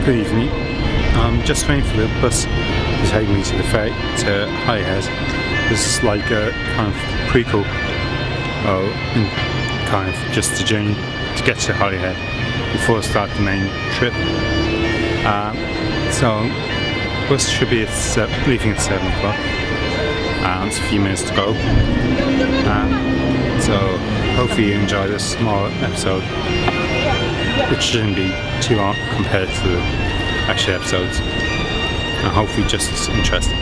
Good evening. I'm just waiting for the bus to take me to the ferry to Holyhead. This is like a kind of prequel, kind of just a journey to get to Holyhead before I start the main trip. So bus should be leaving at 7 o'clock. It's a few minutes to go. So hopefully you enjoy this small episode, which shouldn't be too long compared to the actual episodes, and hopefully just as interesting.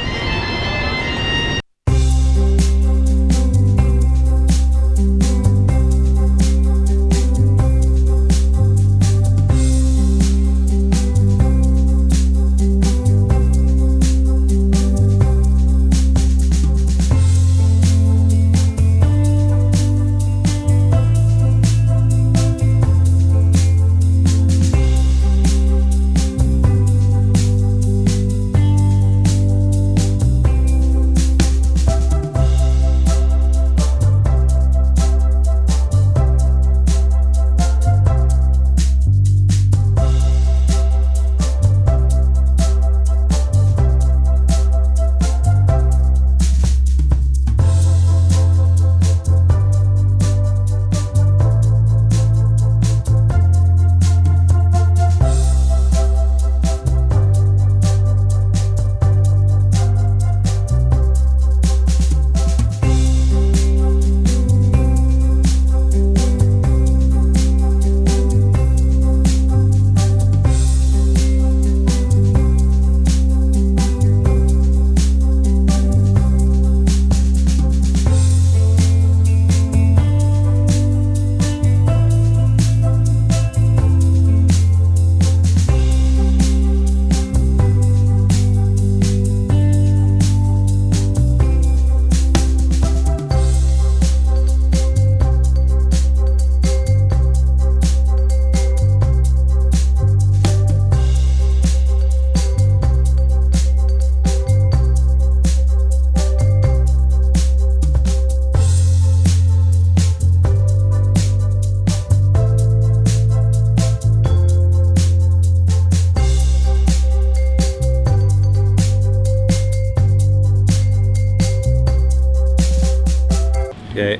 Okay,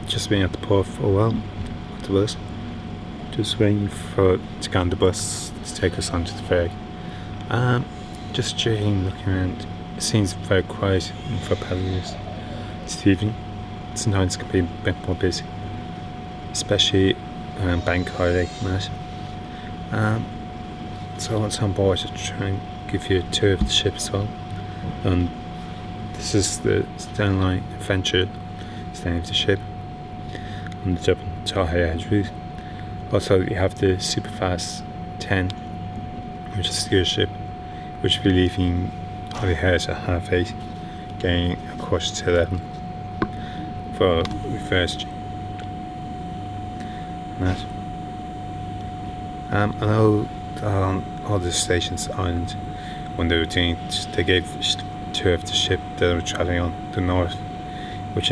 just been at the port for a while with the bus. Just waiting for to get on the bus to take us onto the ferry. Just checking, looking around. It seems very quiet for passengers this evening. Sometimes it can be a bit more busy, especially bank holiday night. So once on board, I'll try and give you a tour of the ship as well. And this is the Stena Adventure, it's the name of the ship, on the Dublin to Holyhead route. Also, you have the Superfast 10, which is a steer ship, which will be leaving Holyhead at 8:30, getting a 11:15 for reverse. That. I know on all the stations island, when they were doing, they gave a tour of the ship that they were travelling on, the North, which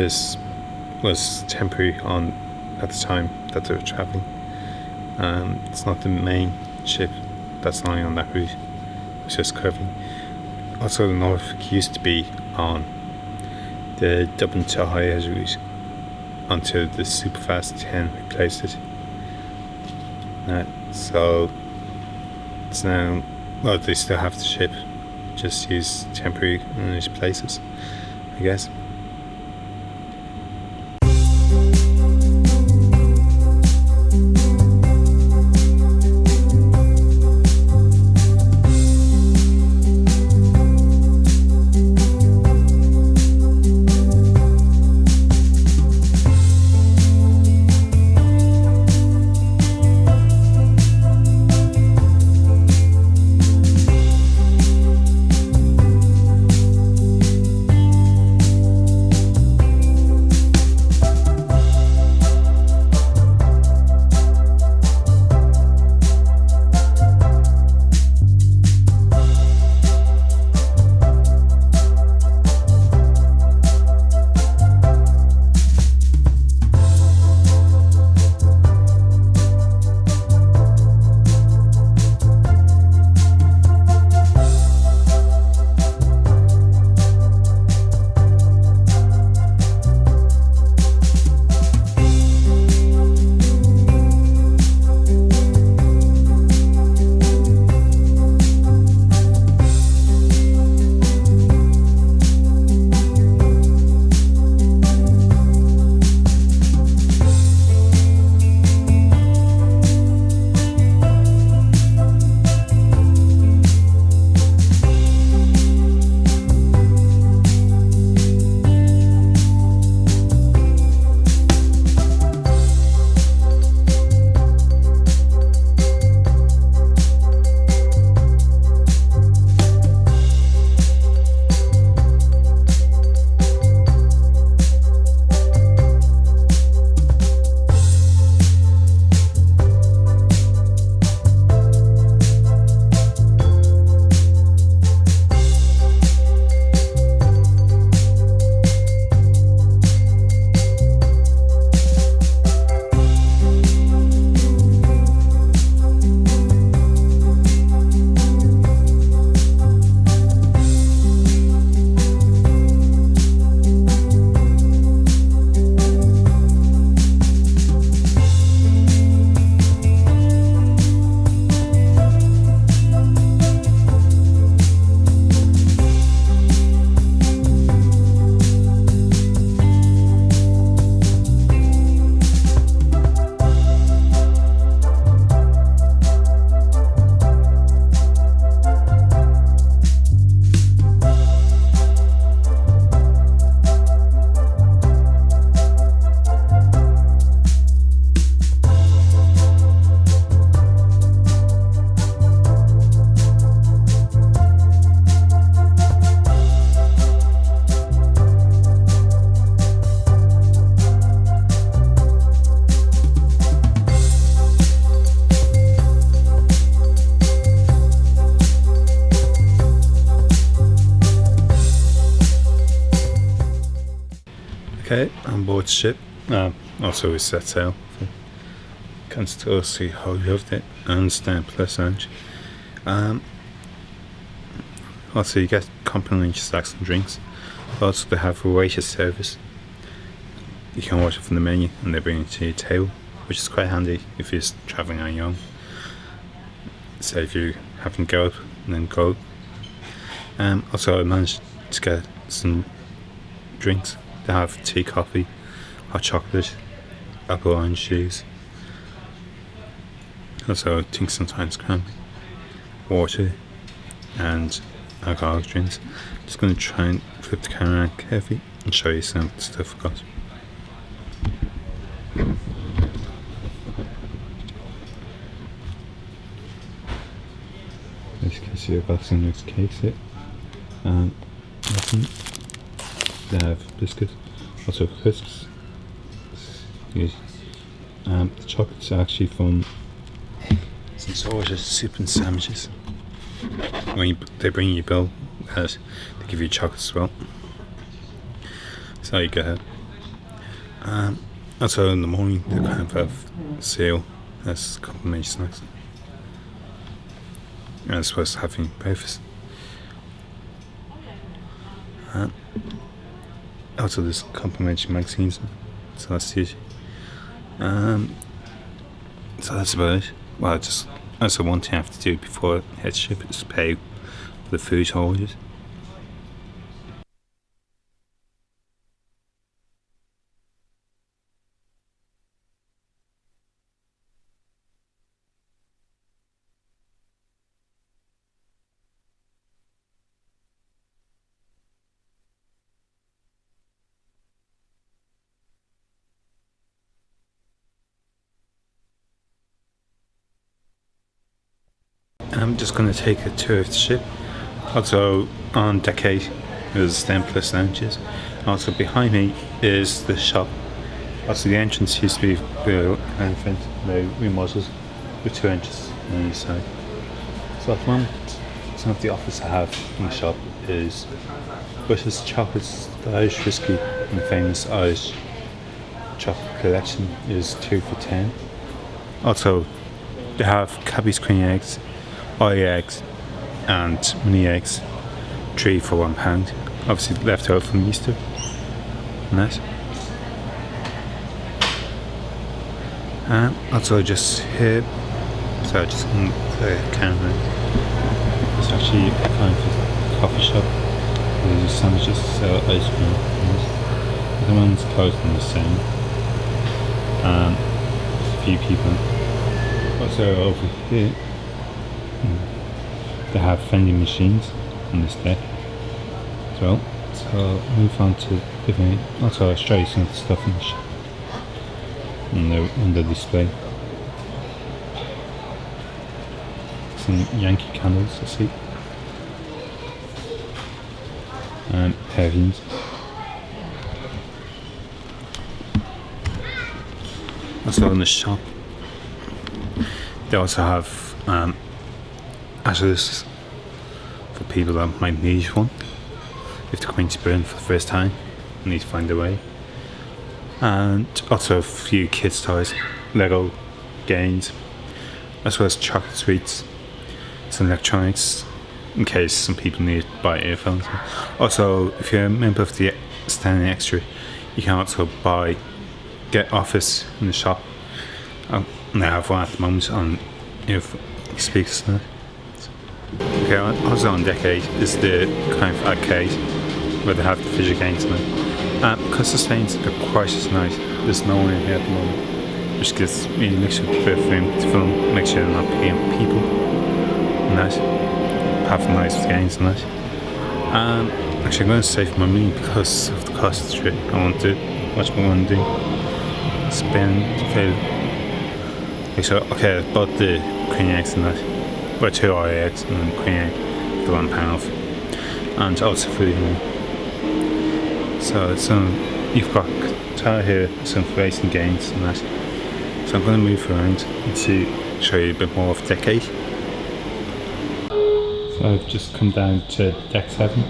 was temporary on at the time that they were travelling. It's not the main ship that's lying on that route, it's just curving. Also, the Norfolk used to be on the Dublin to Holyhead route until the Superfast 10 replaced it. So it's now, well, they still have the ship, just use temporary in these places, I guess. Okay, on board the ship. Also we set sail. Can still see how you loved it and Stan Plus Lounge. Also you get complimentary snacks and drinks. Also they have a waiter service. You can order from the menu and they bring it to your table, which is quite handy if you're travelling on your own. So if you happen to go up and then go. Also I managed to get some drinks. They have tea, coffee, hot chocolate, apple orange juice. Also I think sometimes cranberry, water and alcoholic drinks. Just going to try and flip the camera around carefully and show you some of the stuff I got. As you can see, I've got some nice cakes here. They have biscuits, also crisps. The chocolates are actually from some sort of soup and sandwiches. When they bring you a bill, they give you chocolates as well. So you get it. Also in the morning they kind of have cereal as complimentary snacks. And I suppose having breakfast. Also there's complimentary magazines, so that's it. So that's about it. Well, that's one thing I have to do before I head ship is pay for the food haulage. I'm just going to take a tour of the ship. Also on deck 8 is Stan Plus Lounges. Also behind me is the shop. Also the entrance used to be below anything. They remodeled with 2 inches on each side. So at the moment, some of the offers I have in the shop is Bush's Chocolates, the Irish whiskey, and the famous Irish chocolate collection is 2 for £10. Also they have Cabby's Queen Eggs, Oi eggs and mini eggs, 3 for £1. Obviously left over from Easter. Nice. Also just here, so just on the camera, it's actually a kind of coffee shop. They do sandwiches, sell ice cream. The one's closed on the same. There's a few people. Also over here, they have vending machines on this deck as well. So I'll move on to different. Also I'll show you some of the stuff in the shop on the display. Some Yankee candles I see. And perfumes. Also in the shop they also have ashes for people that might need one. If they're coming to Britain for the first time, they need to find their way. And also a few kids' toys, Lego games, as well as chocolate sweets, some electronics, in case some people need to buy earphones. Also, if you're a member of the Standing Extra, you can also get Office in the shop. And I have one at the moment on speakers. Okay, also on deck 8 is the kind of arcade where they have the visual games in it. Because the Spain's a bit quiet tonight, there's no one in here at the moment, which gives me a mixture of room to film, make sure they're not picking up people. Nice. Have nice games and that. Actually I'm going to save my money because of the cost of the trip. I want to watch what I want to do. Okay, I bought the queen eggs and that. Well, 2 Oi eggs and then queen egg for £1 off. And also food. So you've got tile here, some racing games and that. So I'm going to move around and show you a bit more of deck 8. So I've just come down to deck 7.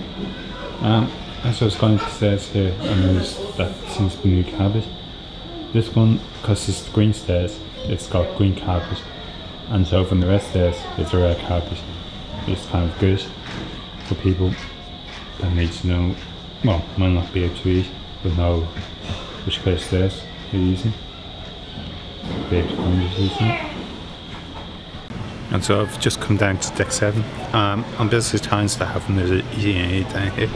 as I was going upstairs here, I noticed that seems to be new carpet. This one, because it's green stairs, it's got green carpet, and so from the rest stairs, it's a red carpet. It's kind of good for people that need to know, well, might not be able to read, but know which kind of stairs you're using. Be able to find it using. And so I've just come down to deck 7. On busy times they have another EA down here.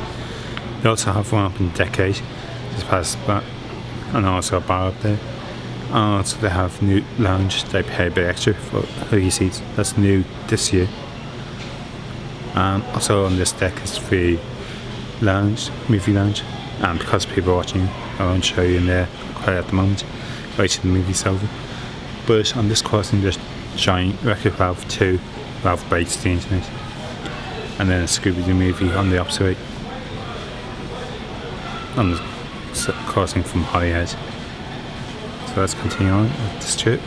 They also have one up in deck 8, just past the bar, and also a bar up there. And also they have new lounge, they pay a bit extra for huggy seats. That's new this year. Also on this deck is free lounge, movie lounge. And because people are watching, I won't show you in there quite at the moment, wait till the movie's over. But on this crossing there's showing Wreck-It Ralph 2, Ralph Breaks the Internet, and then a Scooby-Doo movie on the opposite way, on the crossing from Holyhead. So let's continue on with this trip.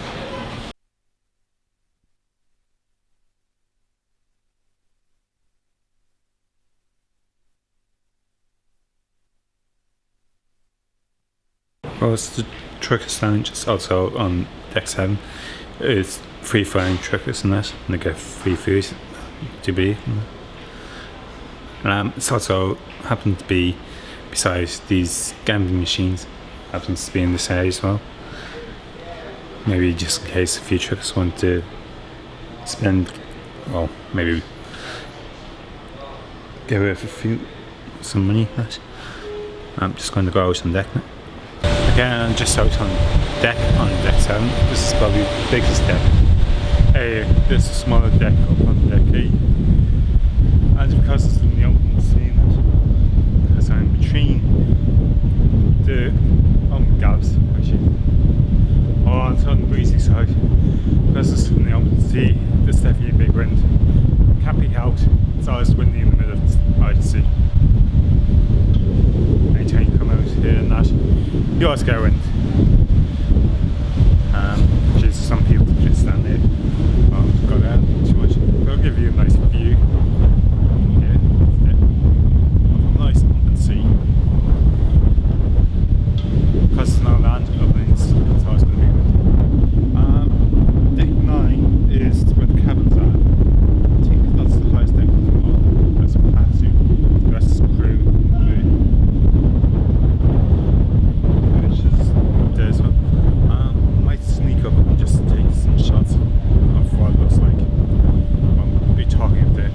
Well, it's the Truckers Lounge, it's also on deck 7. It's free flying truckers and that, and they get free food to be. It's also happened to be, besides these gambling machines, happens to be in this area as well. Maybe just in case a few truckers want to spend, well, maybe get away with some money. Right? I'm just going to go out on deck now. Again, I'm just out on deck 7. This is probably the biggest deck. There's a smaller deck up on deck 8. And because it's in the open scene, because I'm between the gaps actually. Oh, it's on the breezy side. Because it's in the open sea, there's definitely a big wind. Can't peek out, it's always windy in the middle of the sea. Anytime you come out here and that, you always get wind. Some people just stand there. Go down too much. It'll give you a nice view. Yeah, nice open sea. Because it's no land, it's always going to be good. Deck 9 is where the cabins are. I think that's the highest deck of them all. That's a capacity. The rest is crew. Which is there as well. Might sneak up and just take some shots of what it looks like. I'll be talking up there.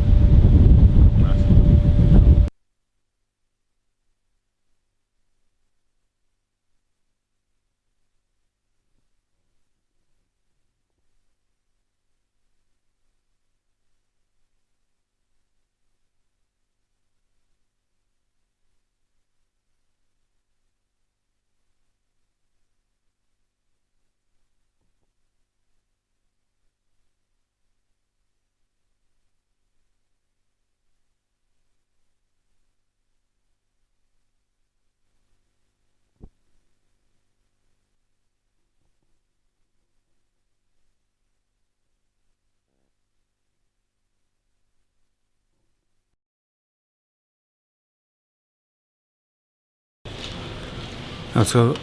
Also,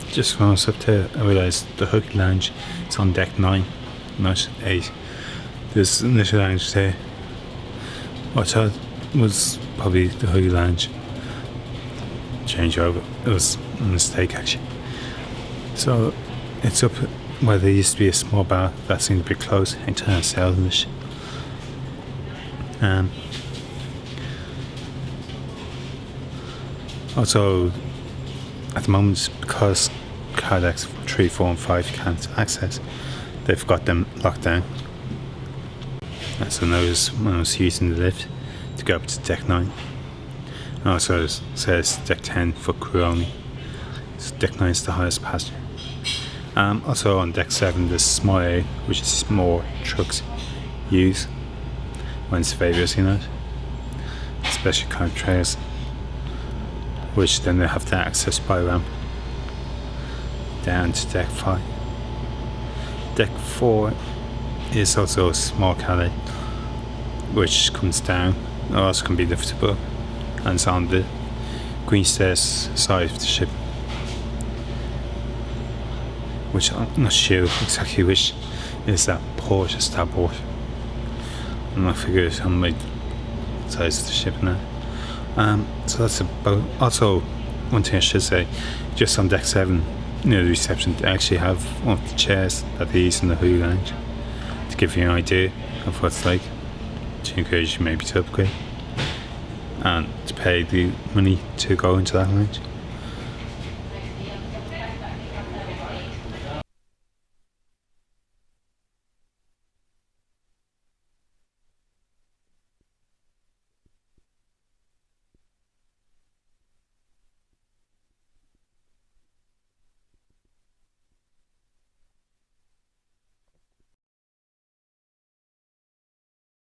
just when I was up there, I realised the Huggy Lounge is on deck 9, not 8. There's an initial lounge there. I thought was probably the Huggy Lounge changeover. It was a mistake actually. So it's up where there used to be a small bar that seemed to be closed. I trying to sell this. Also, at the moment, because car decks 3, 4 and 5 you can't access, they've got them locked down. And so notice when I was using the lift to go up to deck 9. And also it says deck 10 for crew only. So deck 9 is the highest passenger. Also on deck 7 there's small area which is more trucks use when it's favours, you know, especially kind of trails, which then they have to access by ramp down to deck 5. Deck 4 is also a small calet which comes down, or else can be liftable, and it's on the Queen Stairs side of the ship, which I'm not sure exactly which is that port or starboard. I'm not figuring on my size of the ship now. So that's about. Also, one thing I should say, just on deck 7, near the reception, they actually have one of the chairs that they use in the Who Lounge to give you an idea of what it's like, to encourage you maybe to upgrade and to pay the money to go into that lounge.